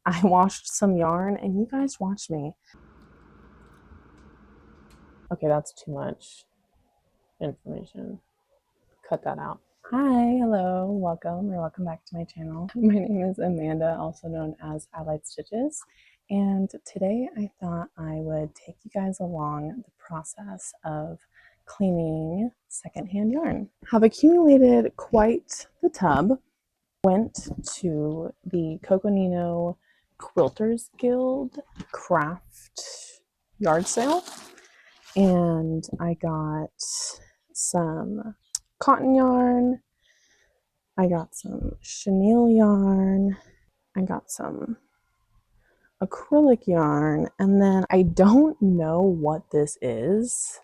I washed some yarn and you guys watched me. Okay, that's too much information. Cut that out. Hi, hello, welcome back to my channel. My name is Amanda, also known as Allied Stitches, and today I thought I would take you guys along the process of cleaning secondhand yarn. Have accumulated quite the tub. Went to the Coconino Quilters Guild craft yard sale, and I got some cotton yarn, I got some chenille yarn, I got some acrylic yarn, and then I don't know what this is.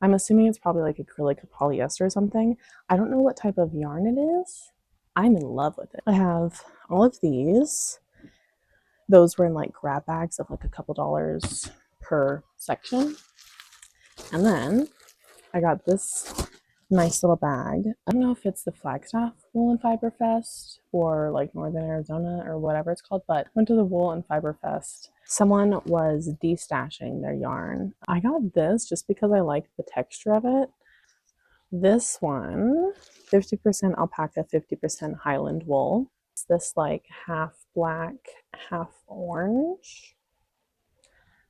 I'm assuming it's probably like acrylic or polyester or something. I don't know what type of yarn it is. I'm in love with it. I have all of these. Those were in like grab bags of like a couple dollars per section. And then I got this nice little bag. I don't know if it's the Flagstaff Wool and Fiber Fest or like Northern Arizona or whatever it's called, but went to the Wool and Fiber Fest. Someone was destashing their yarn. I got this just because I like the texture of it. This one, 50% alpaca, 50% Highland wool. It's this like half black, half orange.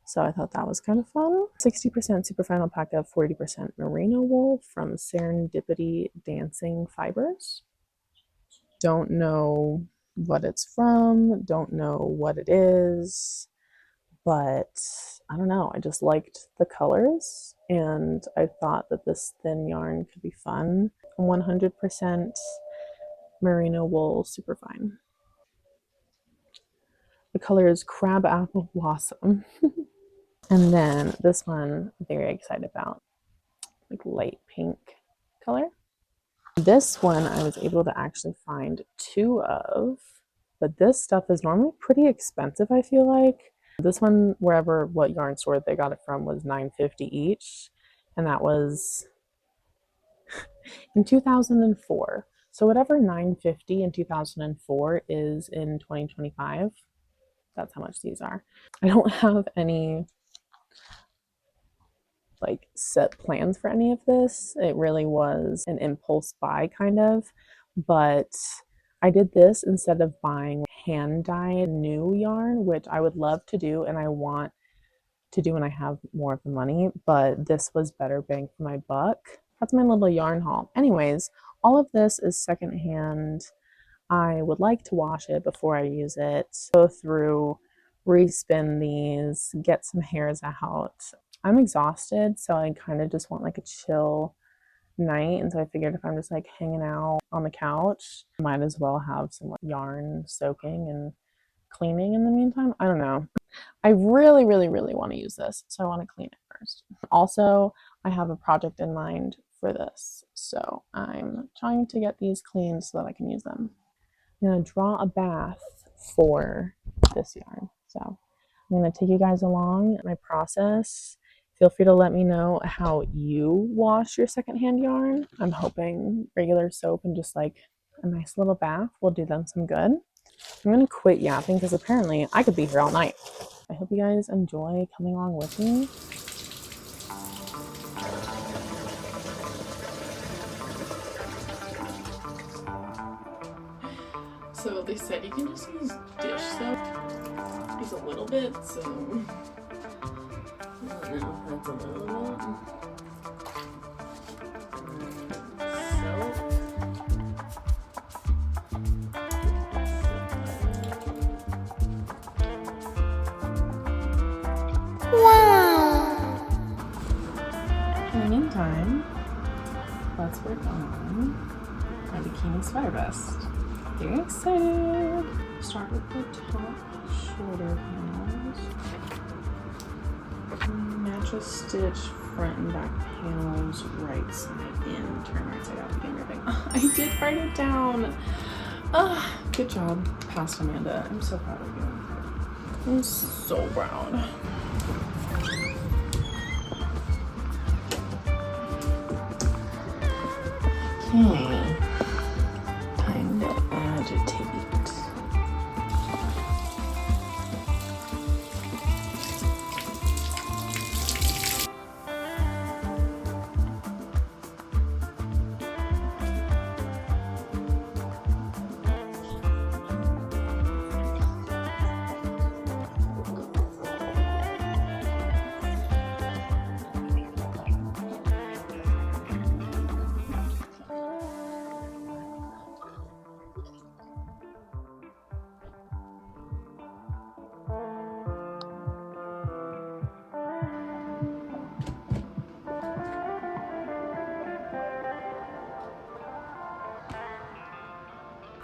So I thought that was kind of fun. 60% superfine alpaca, 40% merino wool from Serendipity Dancing Fibers. Don't know what it's from, don't know what it is, but I don't know. I just liked the colors and I thought that this thin yarn could be fun. 100% merino wool superfine. The color is Crab Apple Blossom. And then this one, I'm very excited about, like light pink color. This one I was able to actually find 2 of, but this stuff is normally pretty expensive, I feel like. This one, wherever, what yarn store they got it from, was $9.50 each, and that was in 2004. So whatever $9.50 in 2004 is in 2025, that's how much these are. I don't have any like set plans for any of this. It really was an impulse buy kind of, but I did this instead of buying hand dyed new yarn, which I would love to do and I want to do when I have more of the money, but this was better bang for my buck. That's my little yarn haul. Anyways, all of this is secondhand. I would like to wash it before I use it, go through, respin these, get some hairs out. I'm exhausted, so I kind of just want like a chill night, and so I figured if I'm just like hanging out on the couch, I might as well have some like yarn soaking and cleaning in the meantime. I don't know. I really want to use this, so I want to clean it first. Also, I have a project in mind for this, so I'm trying to get these cleaned so that I can use them. I'm going to draw a bath for this yarn, so I'm going to take you guys along my process. Feel free to let me know how you wash your secondhand yarn. I'm hoping regular soap and just like a nice little bath will do them some good. I'm going to quit yapping because apparently I could be here all night. I hope you guys enjoy coming along with me. So they said you can just use dish soap. Use a little bit, so I don't know if that's a little bit. Wow! In the meantime, let's work on my bikini sweater vest. Very excited! Start with the top shoulder panels. Mattress stitch front and back panels right side in. Turn right side out, begin ripping. I did write it down! Good job, past Amanda. I'm so proud of you. I'm so proud. Okay. Time to agitate.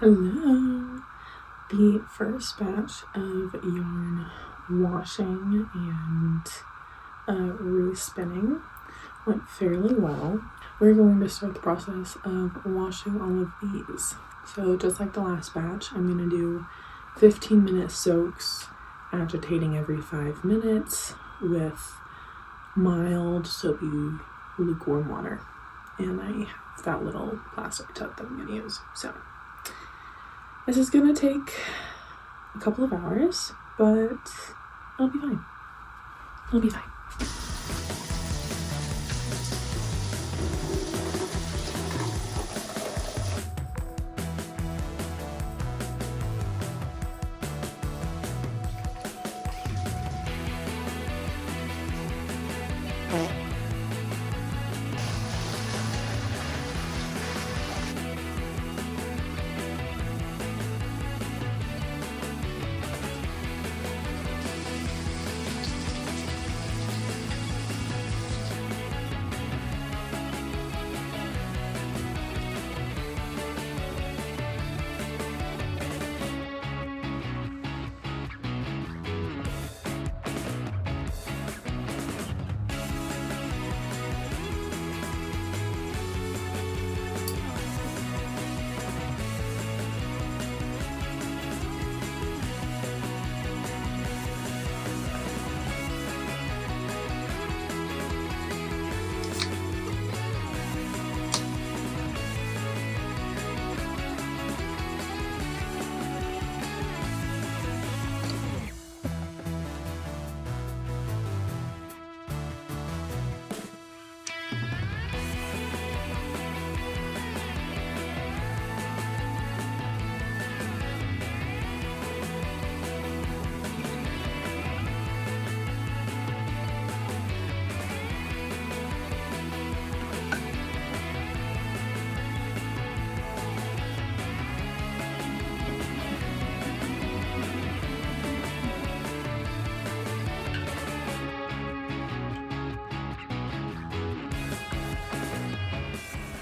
Hello. The first batch of yarn washing and respinning went fairly well. We're going to start the process of washing all of these. So just like the last batch, I'm going to do 15-minute soaks, agitating every 5 minutes with mild soapy lukewarm water. And I have that little plastic tub that I'm going to use. So this is going to take a couple of hours, but it'll be fine. It'll be fine.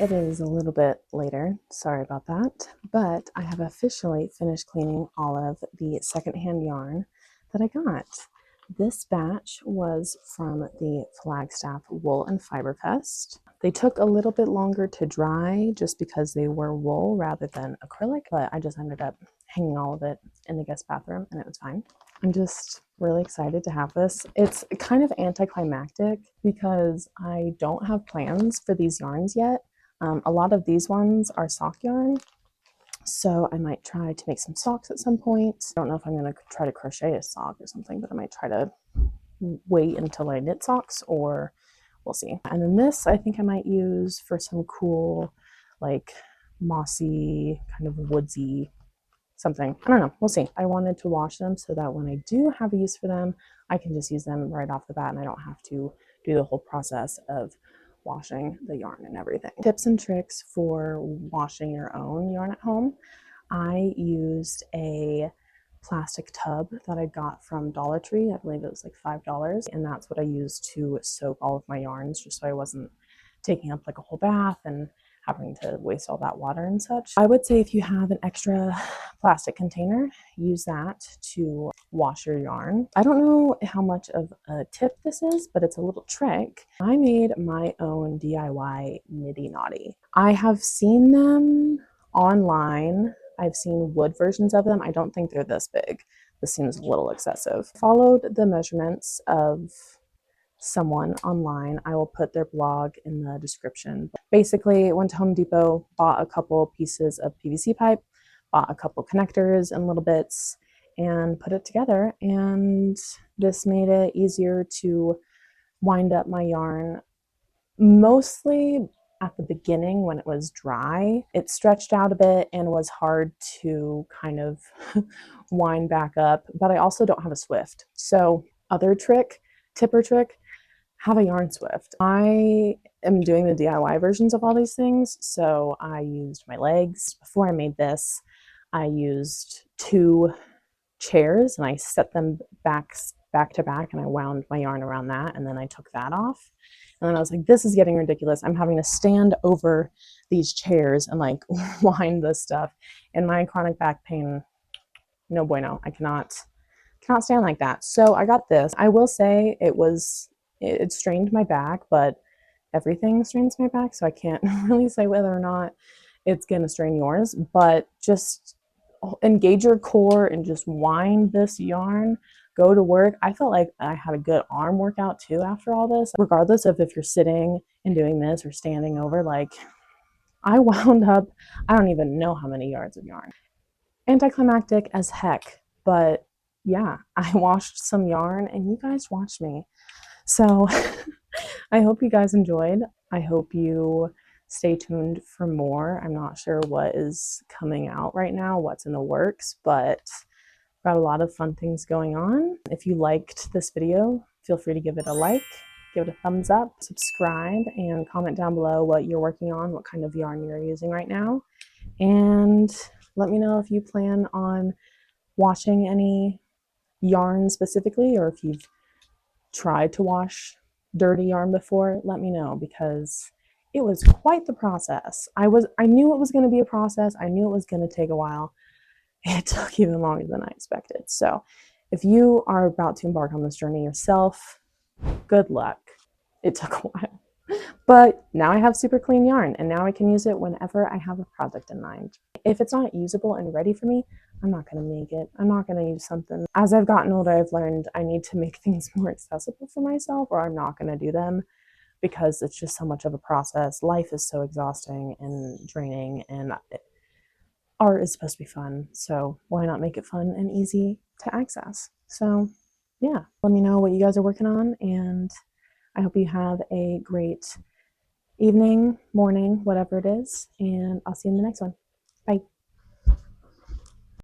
It is a little bit later, sorry about that, but I have officially finished cleaning all of the secondhand yarn that I got. This batch was from the Flagstaff Wool and Fiber Fest. They took a little bit longer to dry just because they were wool rather than acrylic, but I just ended up hanging all of it in the guest bathroom and it was fine. I'm just really excited to have this. It's kind of anticlimactic because I don't have plans for these yarns yet. A lot of these ones are sock yarn, so I might try to make some socks at some point. I don't know if I'm going to try to crochet a sock or something, but I might try to wait until I knit socks, or we'll see. And then this I think I might use for some cool, like mossy, kind of woodsy something. I don't know. We'll see. I wanted to wash them so that when I do have a use for them, I can just use them right off the bat and I don't have to do the whole process of washing the yarn and everything. Tips and tricks for washing your own yarn at home. I used a plastic tub that I got from Dollar Tree. I believe it was like $5, and that's what I used to soak all of my yarns, just so I wasn't taking up like a whole bath and having to waste all that water and such. I would say if you have an extra plastic container, use that to wash your yarn. I don't know how much of a tip this is, but it's a little trick. I made my own DIY Niddy Noddy. I have seen them online. I've seen wood versions of them. I don't think they're this big. This seems a little excessive. Followed the measurements of someone online. I will put their blog in the description. Basically, went to Home Depot, bought a couple pieces of PVC pipe, bought a couple connectors and little bits, and put it together. And this made it easier to wind up my yarn, mostly at the beginning when it was dry. It stretched out a bit and was hard to kind of wind back up, but I also don't have a Swift. So other trick, tipper trick, have a yarn Swift. I am doing the DIY versions of all these things, so I used my legs. Before I made this, I used 2 chairs and I set them back back to back, and I wound my yarn around that, and then I took that off. And then I was like, this is getting ridiculous. I'm having to stand over these chairs and like wind this stuff. And my chronic back pain, no bueno. I cannot stand like that. So I got this. I will say it strained my back, but everything strains my back, so I can't really say whether or not it's gonna strain yours. But just engage your core and just wind this yarn, go to work. I felt like I had a good arm workout too after all this, regardless of if you're sitting and doing this or standing over. Like, I wound up, I don't even know how many yards of yarn. Anticlimactic as heck, but yeah, I washed some yarn and you guys watched me. So I hope you guys enjoyed. I hope you stay tuned for more. I'm not sure what is coming out right now, what's in the works, but got a lot of fun things going on. If you liked this video, feel free to give it a like, give it a thumbs up, subscribe, and comment down below what you're working on, what kind of yarn you're using right now. And let me know if you plan on washing any yarn specifically, or if you've tried to wash dirty yarn before. Let me know, because it was quite the process. I knew it was going to be a process. I knew it was going to take a while. It took even longer than I expected. So if you are about to embark on this journey yourself, good luck. It took a while. But now I have super clean yarn, and now I can use it whenever I have a project in mind. If it's not usable and ready for me, I'm not going to make it. I'm not going to use something. As I've gotten older, I've learned I need to make things more accessible for myself, or I'm not going to do them, because it's just so much of a process. Life is so exhausting and draining, and art is supposed to be fun. So why not make it fun and easy to access? So yeah, let me know what you guys are working on, and I hope you have a great evening, morning, whatever it is, and I'll see you in the next one.